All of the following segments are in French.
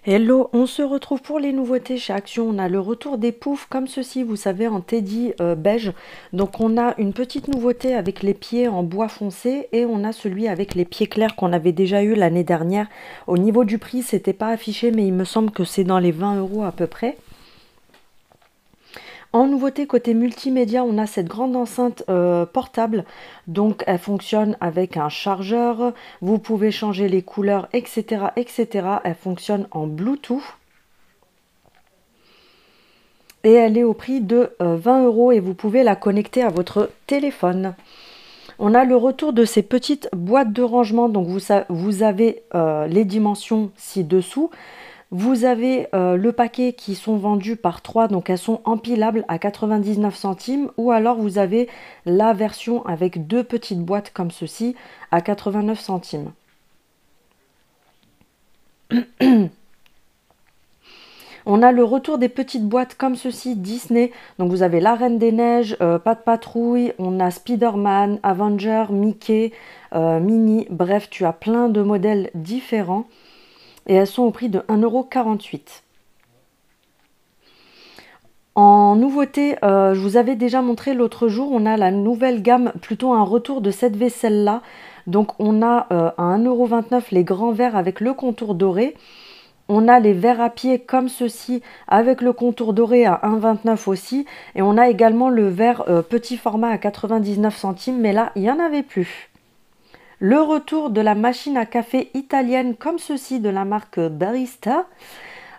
Hello, on se retrouve pour les nouveautés chez Action. On a le retour des poufs comme ceci, vous savez, en teddy beige. Donc on a une petite nouveauté avec les pieds en bois foncé et on a celui avec les pieds clairs qu'on avait déjà eu l'année dernière. Au niveau du prix, c'était pas affiché, mais il me semble que c'est dans les 20 € à peu près. En nouveauté côté multimédia, on a cette grande enceinte portable. Donc elle fonctionne avec un chargeur. Vous pouvez changer les couleurs, etc., etc. Elle fonctionne en Bluetooth. Et elle est au prix de 20 € et vous pouvez la connecter à votre téléphone. On a le retour de ces petites boîtes de rangement. Donc vous avez les dimensions ci-dessous. Vous avez le paquet qui sont vendus par 3, donc elles sont empilables à 99 centimes. Ou alors vous avez la version avec deux petites boîtes comme ceci à 89 centimes. On a le retour des petites boîtes comme ceci, Disney. Donc vous avez la Reine des Neiges, Pat' Patrouille, on a Spider-Man, Avenger, Mickey, Minnie. Bref, tu as plein de modèles différents. Et elles sont au prix de 1,48 €. En nouveauté, je vous avais déjà montré l'autre jour, on a la nouvelle gamme, plutôt un retour de cette vaisselle-là. Donc on a à 1,29 € les grands verres avec le contour doré. On a les verres à pied comme ceci avec le contour doré à 1,29 € aussi. Et on a également le verre petit format à 99 centimes, mais là, il n'y en avait plus. Le retour de la machine à café italienne comme ceci de la marque Barista.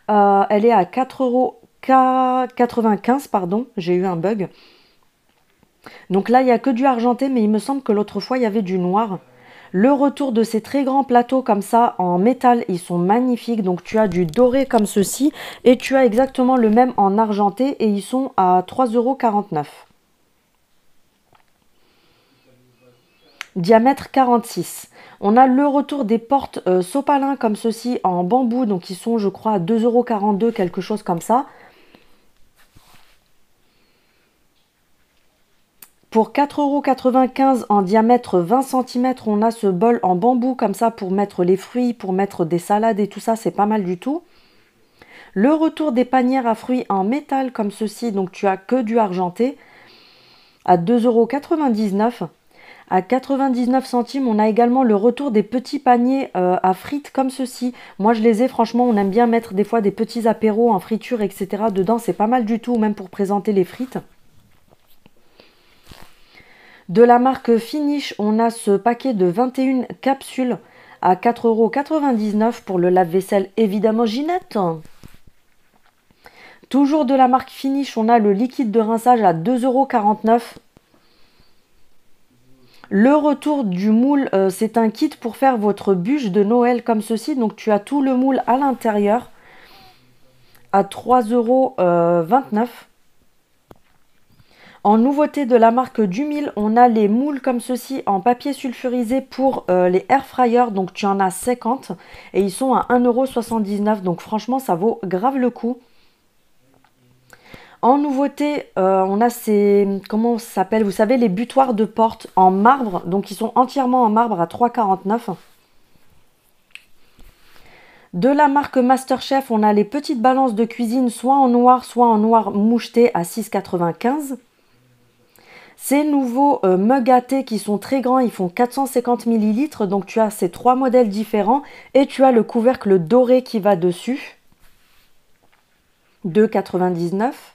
Elle est à 4,95 €, pardon, j'ai eu un bug. Donc là, il n'y a que du argenté, mais il me semble que l'autre fois, il y avait du noir. Le retour de ces très grands plateaux comme ça en métal, ils sont magnifiques. Donc tu as du doré comme ceci et tu as exactement le même en argenté et ils sont à 3,49 €. Diamètre 46. On a le retour des portes sopalin comme ceci en bambou. Donc ils sont, je crois, à 2,42 €, quelque chose comme ça. Pour 4,95 € en diamètre 20 cm, on a ce bol en bambou comme ça pour mettre les fruits, pour mettre des salades et tout ça, c'est pas mal du tout. Le retour des panières à fruits en métal comme ceci, donc tu as que du argenté, à 2,99 €. À 99 centimes, on a également le retour des petits paniers à frites comme ceci. Moi, je les ai, franchement, on aime bien mettre des fois des petits apéros en friture, etc. Dedans, c'est pas mal du tout, même pour présenter les frites. De la marque Finish, on a ce paquet de 21 capsules à 4,99 € pour le lave-vaisselle, évidemment Ginette. Toujours de la marque Finish, on a le liquide de rinçage à 2,49 €. Le retour du moule, c'est un kit pour faire votre bûche de Noël comme ceci. Donc tu as tout le moule à l'intérieur à 3,29 €. En nouveauté de la marque Dumil, on a les moules comme ceci en papier sulfurisé pour les air fryers. Donc tu en as 50 et ils sont à 1,79 €. Donc franchement, ça vaut grave le coup. En nouveauté, on a ces, comment ça s'appelle? Vous savez, les butoirs de porte en marbre. Donc ils sont entièrement en marbre à 3,49 €. De la marque MasterChef, on a les petites balances de cuisine soit en noir moucheté à 6,95 €. Ces nouveaux mugs à thé qui sont très grands, ils font 450 millilitres. Donc tu as ces trois modèles différents et tu as le couvercle doré qui va dessus. 2,99 €.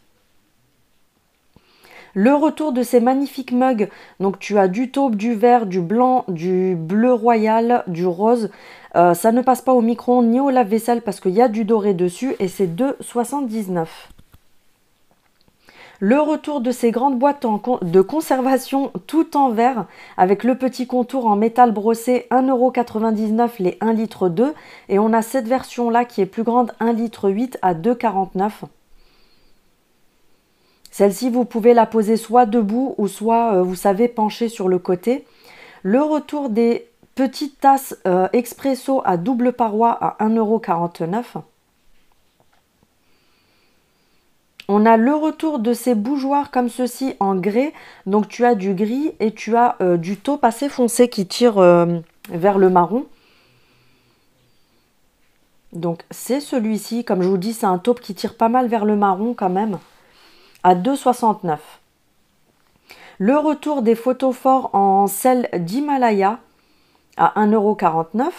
Le retour de ces magnifiques mugs. Donc tu as du taupe, du vert, du blanc, du bleu royal, du rose. Ça ne passe pas au micro-ondes ni au lave-vaisselle parce qu'il y a du doré dessus et c'est 2,79 €. Le retour de ces grandes boîtes de conservation tout en verre avec le petit contour en métal brossé, 1,99 € les 1,2 litre. Et on a cette version-là qui est plus grande, 1,8 litre à 2,49 €. Celle-ci, vous pouvez la poser soit debout ou soit, vous savez, pencher sur le côté. Le retour des petites tasses expresso à double paroi à 1,49 €. On a le retour de ces bougeoirs comme ceci en grès. Donc tu as du gris et tu as du taupe assez foncé qui tire vers le marron. Donc c'est celui-ci, comme je vous dis, c'est un taupe qui tire pas mal vers le marron quand même, à 2,69. Le retour des photophores en sel d'Himalaya à 1,49 €.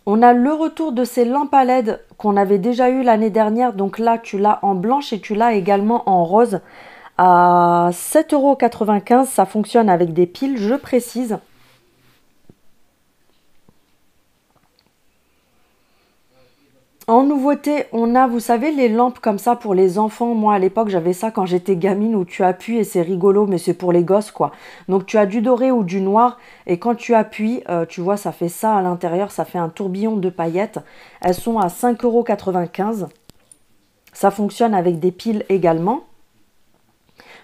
On a le retour de ces lampes à LED qu'on avait déjà eu l'année dernière. Donc là, tu l'as en blanche et tu l'as également en rose à 7,95 €. Ça fonctionne avec des piles, je précise. En nouveauté, on a, vous savez, les lampes comme ça pour les enfants. Moi, à l'époque, j'avais ça quand j'étais gamine où tu appuies et c'est rigolo, mais c'est pour les gosses, quoi. Donc, tu as du doré ou du noir et quand tu appuies, tu vois, ça fait ça à l'intérieur, ça fait un tourbillon de paillettes. Elles sont à 5,95 €. Ça fonctionne avec des piles également.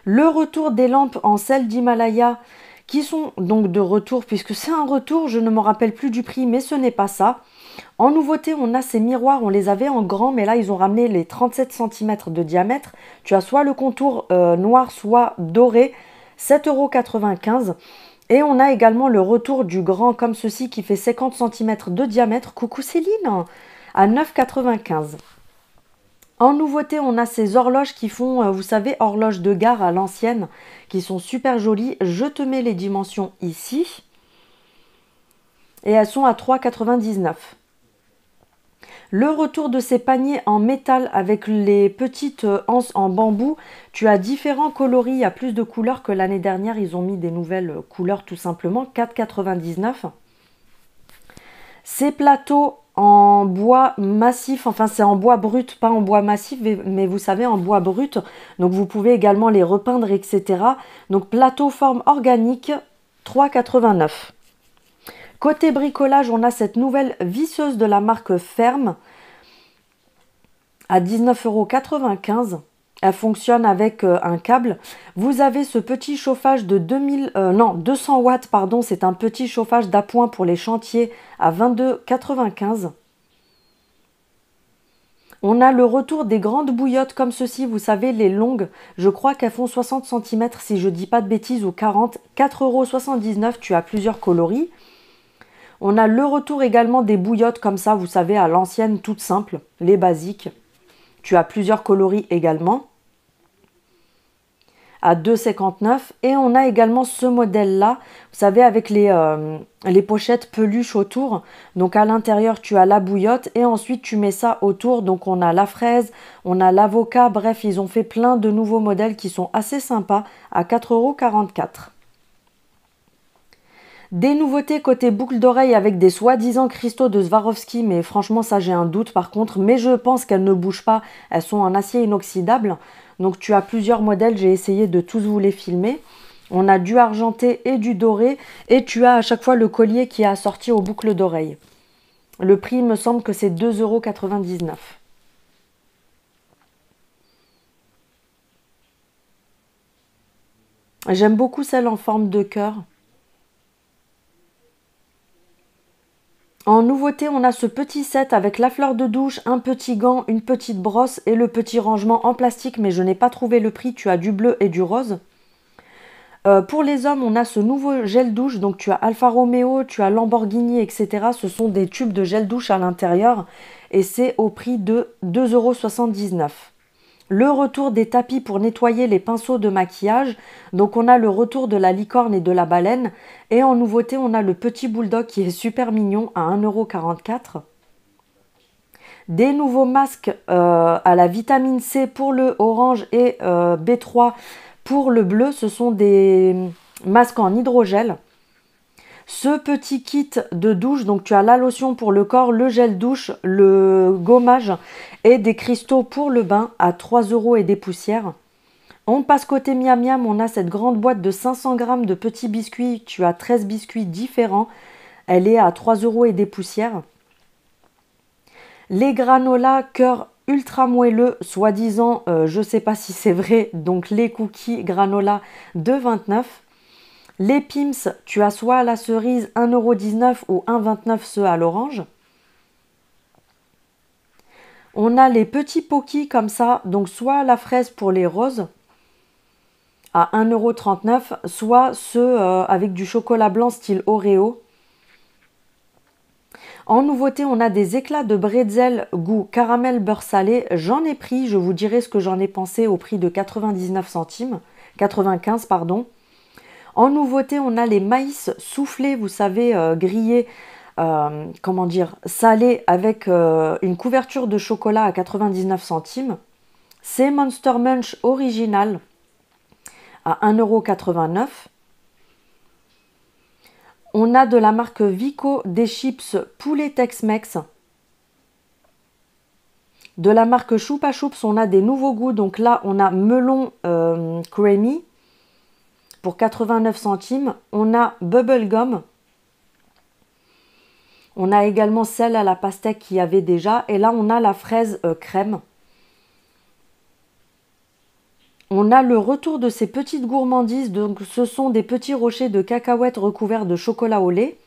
Le retour des lampes en sel d'Himalaya qui sont donc de retour, puisque c'est un retour, je ne me rappelle plus du prix, mais ce n'est pas ça. En nouveauté, on a ces miroirs, on les avait en grand, mais là, ils ont ramené les 37 cm de diamètre. Tu as soit le contour noir, soit doré, 7,95 €. Et on a également le retour du grand comme ceci qui fait 50 cm de diamètre. Coucou Céline, à 9,95 €. En nouveauté, on a ces horloges qui font, vous savez, horloges de gare à l'ancienne, qui sont super jolies. Je te mets les dimensions ici. Et elles sont à 3,99 €. Le retour de ces paniers en métal avec les petites anses en bambou, tu as différents coloris, il y a plus de couleurs que l'année dernière, ils ont mis des nouvelles couleurs tout simplement, 4,99 €. Ces plateaux en bois massif, enfin c'est en bois brut, pas en bois massif, mais vous savez en bois brut, donc vous pouvez également les repeindre, etc. Donc plateau forme organique, 3,89 €. Côté bricolage, on a cette nouvelle visseuse de la marque Ferme à 19,95 €. Elle fonctionne avec un câble. Vous avez ce petit chauffage de 200 watts, pardon, c'est un petit chauffage d'appoint pour les chantiers à 22,95 €. On a le retour des grandes bouillottes comme ceci, vous savez, les longues. Je crois qu'elles font 60 cm si je dis pas de bêtises ou 40, 4,79 €. Tu as plusieurs coloris. On a le retour également des bouillottes comme ça, vous savez, à l'ancienne, toutes simples, les basiques. Tu as plusieurs coloris également, à 2,59 €. Et on a également ce modèle-là, vous savez, avec les pochettes peluche autour. Donc à l'intérieur, tu as la bouillotte et ensuite tu mets ça autour. Donc on a la fraise, on a l'avocat. Bref, ils ont fait plein de nouveaux modèles qui sont assez sympas à 4,44 €. Des nouveautés côté boucle d'oreille avec des soi-disant cristaux de Swarovski, mais franchement ça j'ai un doute par contre, mais je pense qu'elles ne bougent pas, elles sont en acier inoxydable. Donc tu as plusieurs modèles, j'ai essayé de tous vous les filmer. On a du argenté et du doré et tu as à chaque fois le collier qui est assorti aux boucles d'oreilles. Le prix il me semble que c'est 2,99 €. J'aime beaucoup celle en forme de cœur. En nouveauté, on a ce petit set avec la fleur de douche, un petit gant, une petite brosse et le petit rangement en plastique, mais je n'ai pas trouvé le prix, tu as du bleu et du rose. Pour les hommes, on a ce nouveau gel douche, donc tu as Alfa Romeo, tu as Lamborghini, etc. Ce sont des tubes de gel douche à l'intérieur et c'est au prix de 2,79 €. Le retour des tapis pour nettoyer les pinceaux de maquillage. Donc on a le retour de la licorne et de la baleine. Et en nouveauté, on a le petit bulldog qui est super mignon à 1,44 €. Des nouveaux masques à la vitamine C pour le orange et B3 pour le bleu. Ce sont des masques en hydrogel. Ce petit kit de douche, donc tu as la lotion pour le corps, le gel douche, le gommage et des cristaux pour le bain à 3 € et des poussières. On passe côté miam miam, on a cette grande boîte de 500 grammes de petits biscuits. Tu as 13 biscuits différents. Elle est à 3 € et des poussières. Les granolas cœur ultra moelleux, soi-disant, je ne sais pas si c'est vrai, donc les cookies granola de 29 €. Les Pims, tu as soit à la cerise 1,19 € ou 1,29 € ceux à l'orange. On a les petits Pocky comme ça, donc soit à la fraise pour les roses à 1,39 €, soit ceux avec du chocolat blanc style Oreo. En nouveauté, on a des éclats de bretzel goût caramel beurre salé. J'en ai pris, je vous dirai ce que j'en ai pensé au prix de 99 centimes, 95 pardon. En nouveauté, on a les maïs soufflés, vous savez, grillés, comment dire, salés avec une couverture de chocolat à 99 centimes. C'est Monster Munch original à 1,89 €. On a de la marque Vico des chips poulet Tex-Mex. De la marque Choupa Choups, on a des nouveaux goûts. Donc là, on a melon creamy pour 89 centimes. On a bubblegum. On a également celle à la pastèque qu'il y avait déjà. Et là, on a la fraise crème. On a le retour de ces petites gourmandises. Donc, ce sont des petits rochers de cacahuètes recouverts de chocolat au lait.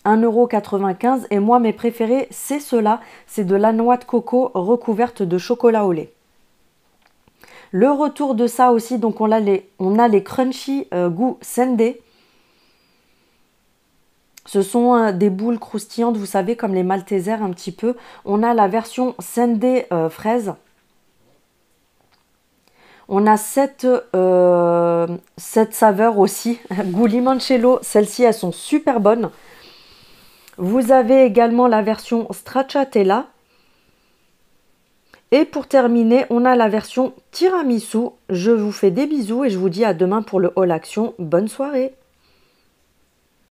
1,95 €. Et moi, mes préférés, c'est ceux-là. C'est de la noix de coco recouverte de chocolat au lait. Le retour de ça aussi, donc on a les crunchy goût sundae. Ce sont des boules croustillantes, vous savez, comme les Maltesers un petit peu. On a la version sundae fraise. On a cette saveur aussi, goût limoncello. Celles-ci, elles sont super bonnes. Vous avez également la version stracciatella. Et pour terminer, on a la version tiramisu. Je vous fais des bisous et je vous dis à demain pour le haul action. Bonne soirée!